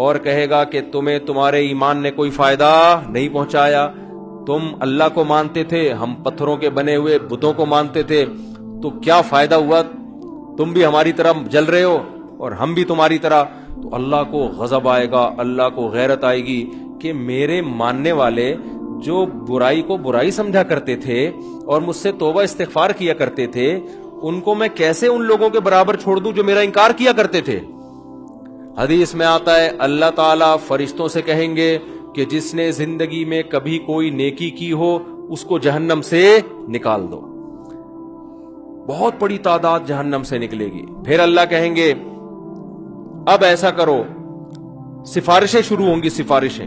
اور کہے گا کہ تمہیں تمہارے ایمان نے کوئی فائدہ نہیں پہنچایا، تم اللہ کو مانتے تھے، ہم پتھروں کے بنے ہوئے بتوں کو مانتے تھے، تو کیا فائدہ ہوا؟ تم بھی ہماری طرح جل رہے ہو اور ہم بھی تمہاری طرح۔ تو اللہ کو غضب آئے گا، اللہ کو غیرت آئے گی کہ میرے ماننے والے جو برائی کو برائی سمجھا کرتے تھے اور مجھ سے توبہ استغفار کیا کرتے تھے، ان کو میں کیسے ان لوگوں کے برابر چھوڑ دوں جو میرا انکار کیا کرتے تھے۔ حدیث میں آتا ہے اللہ تعالیٰ فرشتوں سے کہیں گے کہ جس نے زندگی میں کبھی کوئی نیکی کی ہو اس کو جہنم سے نکال دو۔ بہت بڑی تعداد جہنم سے نکلے گی۔ پھر اللہ کہیں گے اب ایسا کرو، سفارشیں شروع ہوں گی، سفارشیں۔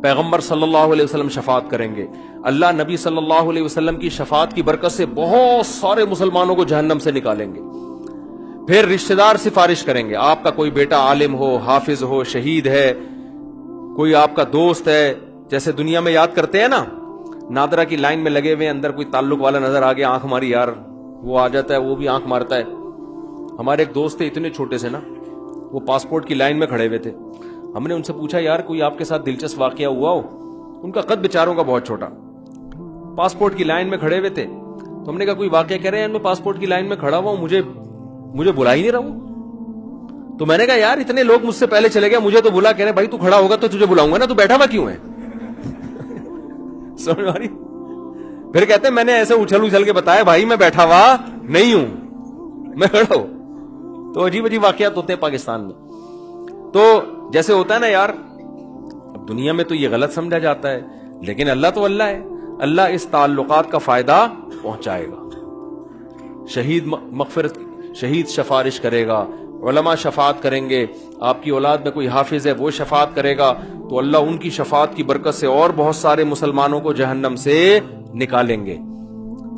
پیغمبر صلی اللہ علیہ وسلم شفاعت کریں گے، اللہ نبی صلی اللہ علیہ وسلم کی شفاعت کی برکت سے بہت سارے مسلمانوں کو جہنم سے نکالیں گے۔ پھر رشتہ دار سفارش کریں گے، آپ کا کوئی بیٹا عالم ہو، حافظ ہو، شہید ہے، کوئی آپ کا دوست ہے، جیسے دنیا میں یاد کرتے ہیں نا، نادرا کی لائن میں لگے ہوئے اندر کوئی تعلق والا نظر آ گیا، آنکھ ماری یار، وہ آ جاتا ہے، وہ بھی آنکھ مارتا ہے۔ ہمارے ایک دوست تھے اتنے چھوٹے سے نا، وہ پاسپورٹ کی لائن میں کھڑے ہوئے تھے، ہم نے ان سے پوچھا یار کوئی آپ کے ساتھ دلچسپ واقعہ ہوا ہو؟ ان کا قد بیچاروں کا بہت چھوٹا، پاسپورٹ کی لائن میں کھڑے ہوئے تھے، تو ہم نے کہا کوئی واقعہ کہہ رہے ہیں میں پاسپورٹ کی لائن میں کھڑا ہوا ہوں، مجھے بلا ہی نہیں رہا ہوں۔ تو میں نے کہا یار اتنے لوگ مجھ سے پہلے چلے گئے، مجھے تو بلا، کہہ رہے بھائی تو کھڑا ہوگا تو تجھے بلاؤں گا نا، تو بیٹھا ہوا کیوں ہے؟ سمجھ آ رہی؟ پھر کہتے ہیں میں نے ایسے اچھل کے بتایا بھائی میں بیٹھا ہوا نہیں ہوں، میں کھڑا ہوں۔ تو عجیب عجیب واقعات ہوتے ہیں پاکستان میں۔ تو جیسے ہوتا ہے نا یار، اب دنیا میں تو یہ غلط سمجھا جاتا ہے، لیکن اللہ تو اللہ ہے، اللہ اس تعلقات کا فائدہ پہنچائے گا۔ شہید سفارش کرے گا، علماء شفاعت کریں گے، آپ کی اولاد میں کوئی حافظ ہے وہ شفاعت کرے گا، تو اللہ ان کی شفاعت کی برکت سے اور بہت سارے مسلمانوں کو جہنم سے نکالیں گے۔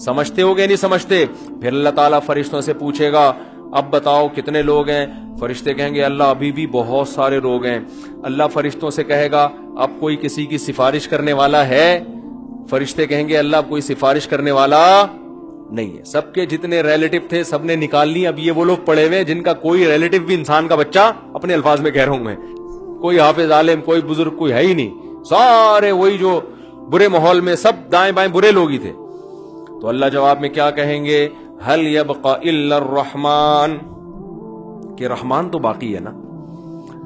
سمجھتے ہو گے نہیں سمجھتے؟ پھر اللہ تعالیٰ فرشتوں سے پوچھے گا اب بتاؤ کتنے لوگ ہیں؟ فرشتے کہیں گے اللہ ابھی بھی بہت سارے لوگ ہیں۔ اللہ فرشتوں سے کہے گا اب کوئی کسی کی سفارش کرنے والا ہے؟ فرشتے کہیں گے اللہ اب کوئی سفارش کرنے والا نہیں ہے، سب کے جتنے ریلیٹو تھے سب نے نکال لی، اب یہ وہ لوگ پڑے ہوئے جن کا کوئی ریلیٹو بھی انسان کا بچہ، اپنے الفاظ میں کہہ رہا ہوں میں، کوئی حافظ عالم کوئی بزرگ کوئی ہے ہی نہیں، سارے وہی جو برے ماحول میں سب دائیں بائیں برے لوگ ہی تھے۔ تو اللہ جواب میں کیا کہیں گے؟ هل يبقى الا الرحمن، کہ رحمان تو باقی ہے نا۔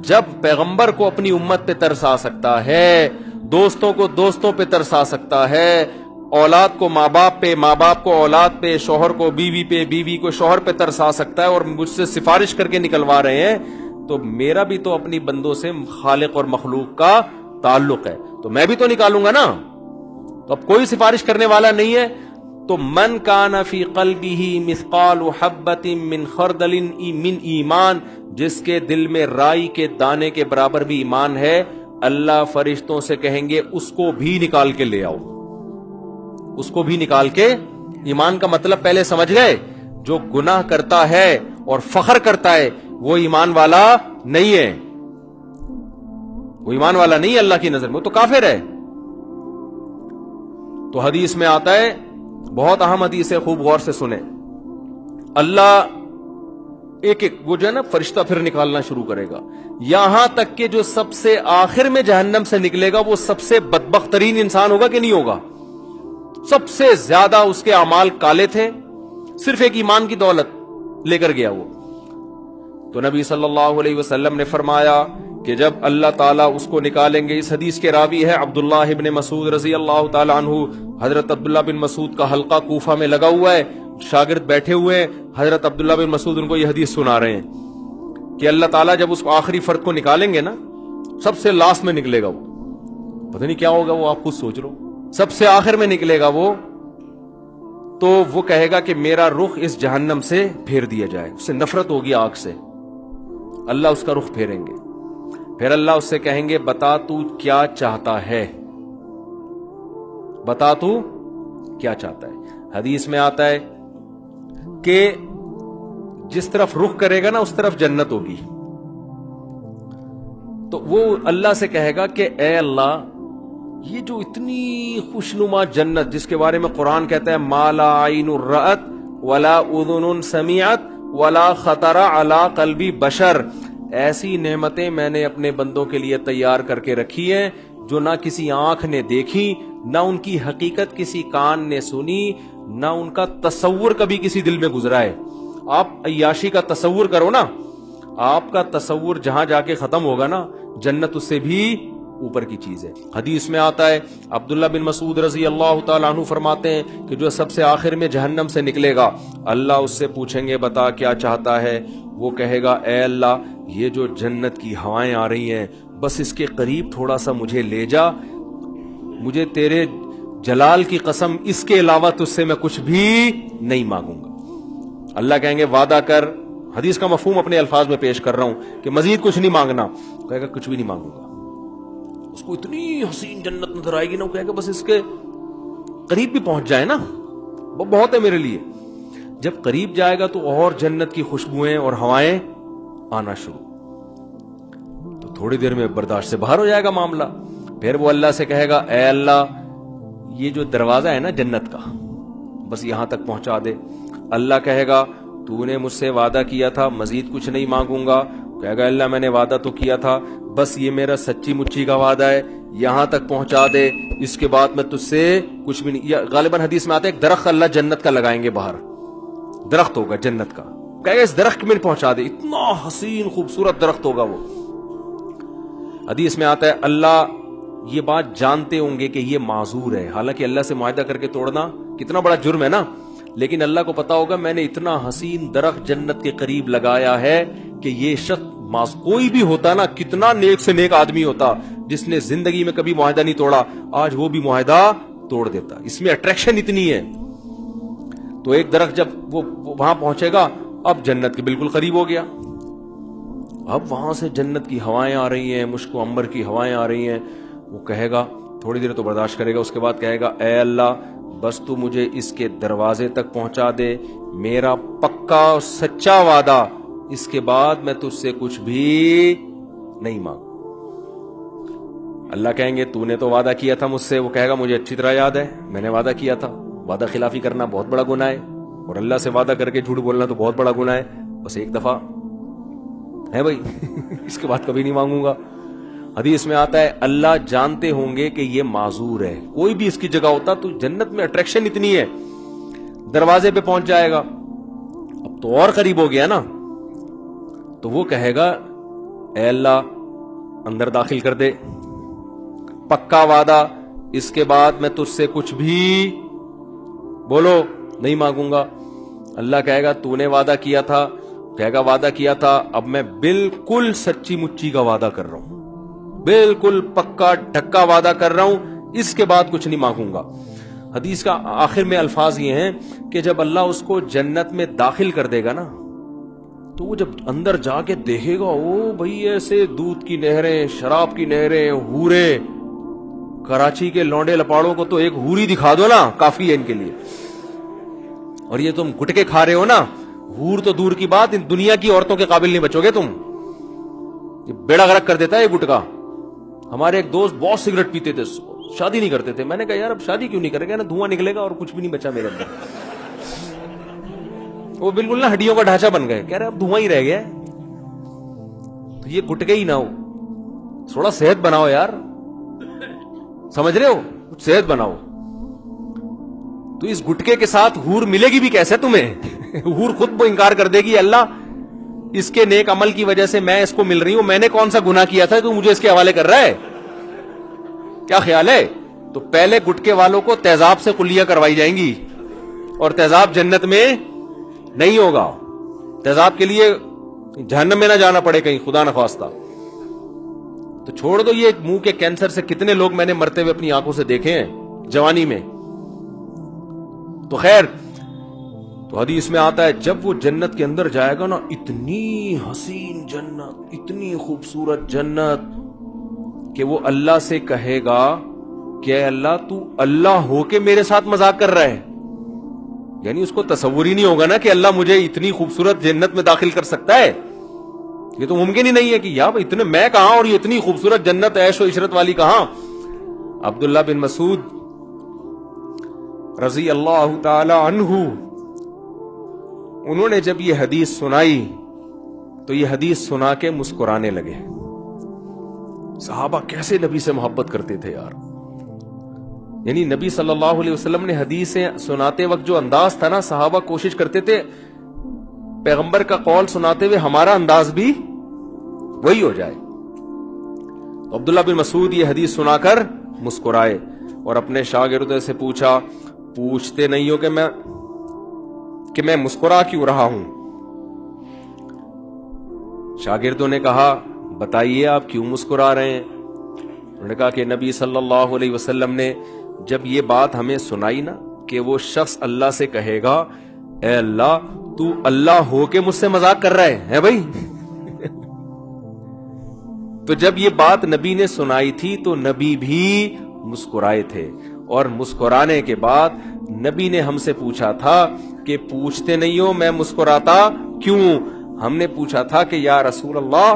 جب پیغمبر کو اپنی امت پہ ترس آ سکتا ہے، دوستوں کو دوستوں پہ ترس آ سکتا ہے، اولاد کو ماں باپ پہ، ماں باپ کو اولاد پہ، شوہر کو بیوی پہ، بیوی کو شوہر پہ ترس آ سکتا ہے، اور مجھ سے سفارش کر کے نکلوا رہے ہیں، تو میرا بھی تو اپنی بندوں سے خالق اور مخلوق کا تعلق ہے، تو میں بھی تو نکالوں گا نا۔ تو اب کوئی سفارش کرنے والا نہیں ہے، تو من کان فی قلبہ مثقال حبۃ من خردل من ایمان، جس کے دل میں رائی کے دانے کے برابر بھی ایمان ہے، اللہ فرشتوں سے کہیں گے اس کو بھی نکال کے لے آؤ، اس کو بھی نکال کے۔ ایمان کا مطلب پہلے سمجھ گئے؟ جو گناہ کرتا ہے اور فخر کرتا ہے وہ ایمان والا نہیں ہے، وہ ایمان والا نہیں ہے اللہ کی نظر میں، وہ تو کافر ہے۔ تو حدیث میں آتا ہے، بہت اہم حدیث ہے، خوب غور سے سنیں، اللہ ایک ایک وہ جو ہے نا فرشتہ پھر نکالنا شروع کرے گا، یہاں تک کہ جو سب سے آخر میں جہنم سے نکلے گا وہ سب سے بدبخت ترین انسان ہوگا کہ نہیں ہوگا؟ سب سے زیادہ اس کے اعمال کالے تھے، صرف ایک ایمان کی دولت لے کر گیا وہ۔ تو نبی صلی اللہ علیہ وسلم نے فرمایا کہ جب اللہ تعالیٰ اس کو نکالیں گے، اس حدیث کے راوی ہے عبداللہ ابن مسعود رضی اللہ تعالیٰ عنہ، حضرت عبداللہ بن مسعود کا حلقہ کوفہ میں لگا ہوا ہے، شاگرد بیٹھے ہوئے ہیں، حضرت عبداللہ بن مسعود ان کو یہ حدیث سنا رہے ہیں کہ اللہ تعالیٰ جب اس کو آخری فرد کو نکالیں گے نا، سب سے لاسٹ میں نکلے گا وہ، پتہ نہیں کیا ہوگا وہ، آپ خود سوچ لو، سب سے آخر میں نکلے گا وہ، تو وہ کہے گا کہ میرا رخ اس جہنم سے پھیر دیا جائے، اس سے نفرت ہوگی آگ سے، اللہ اس کا رخ پھیریں گے، پھر اللہ اس سے کہیں گے بتا تو کیا چاہتا ہے، بتا تو کیا چاہتا ہے۔ حدیث میں آتا ہے کہ جس طرف رخ کرے گا نا اس طرف جنت ہوگی، تو وہ اللہ سے کہے گا کہ اے اللہ، یہ جو اتنی خوشنما جنت جس کے بارے میں قرآن کہتا ہے ما لا عین رأت ولا اذن سمعت ولا خطر علی قلب بشر، ایسی نعمتیں میں نے اپنے بندوں کے لیے تیار کر کے رکھی ہیں جو نہ کسی آنکھ نے دیکھی، نہ ان کی حقیقت کسی کان نے سنی، نہ ان کا تصور کبھی کسی دل میں گزرا ہے۔ آپ عیاشی کا تصور کرو نا، آپ کا تصور جہاں جا کے ختم ہوگا نا، جنت اس سے بھی اوپر کی چیز ہے۔ حدیث میں آتا ہے، عبداللہ بن مسعود رضی اللہ تعالیٰ عنہ فرماتے ہیں کہ جو سب سے آخر میں جہنم سے نکلے گا، اللہ اس سے پوچھیں گے بتا کیا چاہتا ہے؟ وہ کہے گا اے اللہ، یہ جو جنت کی ہوائیں آ رہی ہیں بس اس کے قریب تھوڑا سا مجھے لے جا، مجھے تیرے جلال کی قسم اس کے علاوہ تجھ سے میں کچھ بھی نہیں مانگوں گا۔ اللہ کہیں گے وعدہ کر، حدیث کا مفہوم اپنے الفاظ میں پیش کر رہا ہوں کہ مزید کچھ نہیں مانگنا، کہے گا کچھ بھی نہیں مانگوں گا۔ اس کو اتنی حسین جنت نظر آئے گی نا، وہ کہے گا بس اس کے قریب بھی پہنچ جائے نا، وہ بہت ہے میرے لیے۔ جب قریب جائے گا تو اور جنت کی خوشبوئیں اور ہوائیں آنا شروع، تو تھوڑی دیر میں برداشت سے باہر ہو جائے گا معاملہ۔ پھر وہ اللہ سے کہے گا اے اللہ، یہ جو دروازہ ہے نا جنت کا، بس یہاں تک پہنچا دے۔ اللہ کہے گا تو نے مجھ سے وعدہ کیا تھا مزید کچھ نہیں مانگوں گا، کہے گا اللہ میں نے وعدہ تو کیا تھا، بس یہ میرا سچی مچی کا وعدہ ہے، یہاں تک پہنچا دے، اس کے بعد میں تجھ سے کچھ بھی نہیں۔ غالباً حدیث میں آتا ہے ایک درخت اللہ جنت کا لگائیں گے باہر، درخت ہوگا جنت کا، کہے گا اس درخت میں پہنچا دے، اتنا حسین خوبصورت درخت ہوگا وہ۔ حدیث میں آتا ہے اللہ یہ بات جانتے ہوں گے کہ یہ معذور ہے، حالانکہ اللہ سے معاہدہ کر کے توڑنا کتنا بڑا جرم ہے نا، لیکن اللہ کو پتا ہوگا میں نے اتنا حسین درخت جنت کے قریب لگایا ہے کہ یہ شخص کوئی بھی ہوتا نا، کتنا نیک سے نیک آدمی ہوتا جس نے زندگی میں کبھی معاہدہ نہیں توڑا، آج وہ بھی معاہدہ توڑ دیتا، اس میں اٹریکشن اتنی ہے۔ تو ایک درخت جب وہ وہاں پہنچے گا، اب جنت کے بالکل قریب ہو گیا، اب وہاں سے جنت کی ہوائیں آ رہی ہیں، مشک و عنبر کی ہوائیں آ رہی ہیں۔ وہ کہے گا تھوڑی دیر تو برداشت کرے گا، اس کے بعد کہے گا اے اللہ بس تو مجھے اس کے دروازے تک پہنچا دے، میرا پکا اور سچا وعدہ، اس کے بعد میں تجھ سے کچھ بھی نہیں مانگوں۔ اللہ کہیں گے تو نے تو وعدہ کیا تھا مجھ سے، وہ کہے گا مجھے اچھی طرح یاد ہے، میں نے وعدہ کیا تھا، وعدہ خلافی کرنا بہت بڑا گناہ ہے، اور اللہ سے وعدہ کر کے جھوٹ بولنا تو بہت بڑا گناہ ہے، بس ایک دفعہ ہے بھائی اس کے بعد کبھی نہیں مانگوں گا۔ حدیث میں آتا ہے اللہ جانتے ہوں گے کہ یہ معذور ہے، کوئی بھی اس کی جگہ ہوتا تو جنت میں اٹریکشن اتنی ہے، دروازے پہ پہنچ جائے گا، اب تو اور قریب ہو گیا نا، تو وہ کہے گا اے اللہ اندر داخل کر دے، پکا وعدہ، اس کے بعد میں تجھ سے کچھ بھی بولو نہیں مانگوں گا۔ اللہ کہے گا تو نے وعدہ کیا تھا، کہے گا وعدہ کیا تھا، اب میں بالکل سچی مچی کا وعدہ کر رہا ہوں، بالکل پکا ڈھکا وعدہ کر رہا ہوں، اس کے بعد کچھ نہیں مانگوں گا۔ حدیث کا آخر میں الفاظ یہ ہیں کہ جب اللہ اس کو جنت میں داخل کر دے گا نا، تو وہ جب اندر جا کے دیکھے گا، او بھئی ایسے دودھ کی نہریں، شراب کی نہریں، حورے، کراچی کے لونڈے لپاڑوں کو تو ایک حوری دکھا دو نا کافی ہے ان کے لیے، اور یہ تم گٹکے کھا رہے ہو نا، حور تو دور کی بات، ان دنیا کی عورتوں کے قابل نہیں بچو گے تم، یہ بیڑا غرق کر دیتا ہے یہ گٹکا۔ ہمارے ایک دوست بہت سگریٹ پیتے تھے، شادی نہیں کرتے تھے، میں نے کہا یار اب شادی کیوں نہیں کرے گا، نا دھواں نکلے گا اور کچھ بھی نہیں بچا میرے اندر، وہ بالکل نا ہڈیوں کا ڈھانچہ بن گئے، کہہ رہے اب دھواں ہی رہ گیا، تو یہ گٹکے ہی نہ ہو، تھوڑا صحت بناؤ یار، سمجھ رہے ہو، کچھ صحت بناؤ۔ تو اس گٹکے کے ساتھ حور ملے گی بھی کیسے تمہیں حور خود وہ انکار کر دے گی اللہ اس کے نیک عمل کی وجہ سے میں اس کو مل رہی ہوں، میں نے کون سا گناہ کیا تھا تو مجھے اس کے حوالے کر رہا ہے، کیا خیال ہے؟ تو پہلے گٹکے والوں کو تیزاب سے کلیاں کروائی جائیں گی، اور تیزاب جنت میں نہیں ہوگا، تیزاب کے لیے جہنم میں نہ جانا پڑے کہیں خدا نخواستہ۔ تو چھوڑ دو یہ منہ کے کینسر سے کتنے لوگ میں نے مرتے ہوئے اپنی آنکھوں سے دیکھے ہیں جوانی میں۔ تو خیر، تو حدیث میں آتا ہے جب وہ جنت کے اندر جائے گا نا، اتنی حسین جنت، اتنی خوبصورت جنت کہ وہ اللہ سے کہے گا کہ اے اللہ تو اللہ ہو کے میرے ساتھ مذاق کر رہا ہے، یعنی اس کو تصور ہی نہیں ہوگا نا کہ اللہ مجھے اتنی خوبصورت جنت میں داخل کر سکتا ہے، یہ تو ممکن ہی نہیں ہے کہ یار اتنے میں کہاں اور یہ اتنی خوبصورت جنت عیش و عشرت والی کہاں۔ عبداللہ بن مسعود رضی اللہ تعالی عنہ، انہوں نے جب یہ حدیث سنائی تو یہ حدیث سنا کے مسکرانے لگے. صحابہ کیسے نبی سے محبت کرتے تھے یار. یعنی نبی صلی اللہ علیہ وسلم نے حدیثیں سناتے وقت جو انداز تھا نا، صحابہ کوشش کرتے تھے پیغمبر کا قول سناتے ہوئے ہمارا انداز بھی وہی ہو جائے. عبداللہ بن مسعود یہ حدیث سنا کر مسکرائے اور اپنے شاگردوں سے پوچھا، پوچھتے نہیں ہو کہ میں مسکرا کیوں رہا ہوں؟ شاگردوں نے کہا بتائیے آپ کیوں مسکرا رہے ہیں؟ انہوں نے کہا کہ نبی صلی اللہ علیہ وسلم نے جب یہ بات ہمیں سنائی نا کہ وہ شخص اللہ سے کہے گا اے اللہ تو اللہ ہو کے مجھ سے مذاق کر رہا ہے بھائی. تو جب یہ بات نبی نے سنائی تھی تو نبی بھی مسکرائے تھے، اور مسکرانے کے بعد نبی نے ہم سے پوچھا تھا کہ پوچھتے نہیں ہو میں مسکراتا کیوں؟ ہم نے پوچھا تھا کہ یا رسول اللہ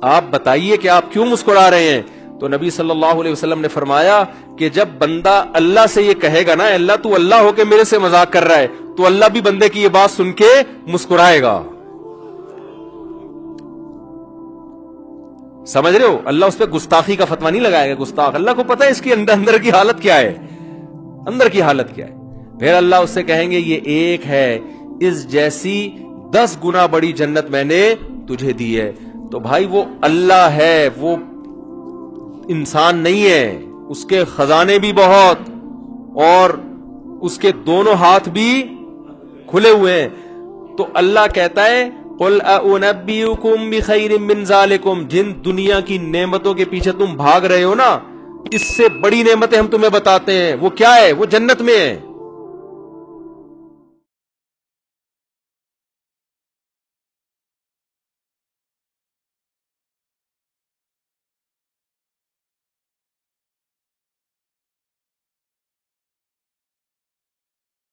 آپ بتائیے کہ آپ کیوں مسکرا رہے ہیں؟ تو نبی صلی اللہ علیہ وسلم نے فرمایا کہ جب بندہ اللہ سے یہ کہے گا نا اللہ تو اللہ ہو کے میرے سے مذاق کر رہا ہے، تو اللہ بھی بندے کی یہ بات سن کے مسکرائے گا. سمجھ رہے ہو؟ اللہ اس پہ گستاخی کا فتویٰ نہیں لگائے گا. گستاخ اللہ کو پتا ہے اس کی اندر کی حالت کیا ہے، اندر کی حالت کیا ہے. پھر اللہ اس سے کہیں گے یہ ایک ہے، اس جیسی 10 گنا بڑی جنت میں نے تجھے دی ہے. تو بھائی وہ اللہ ہے، وہ انسان نہیں ہے. اس کے خزانے بھی بہت اور اس کے دونوں ہاتھ بھی کھلے ہوئے ہیں. تو اللہ کہتا ہے قل اُنَبِّئُكُم بِخَيْرٍ مِّن ذَلِكُم، جن دنیا کی نعمتوں کے پیچھے تم بھاگ رہے ہو نا، اس سے بڑی نعمتیں ہم تمہیں بتاتے ہیں. وہ کیا ہے؟ وہ جنت میں ہے.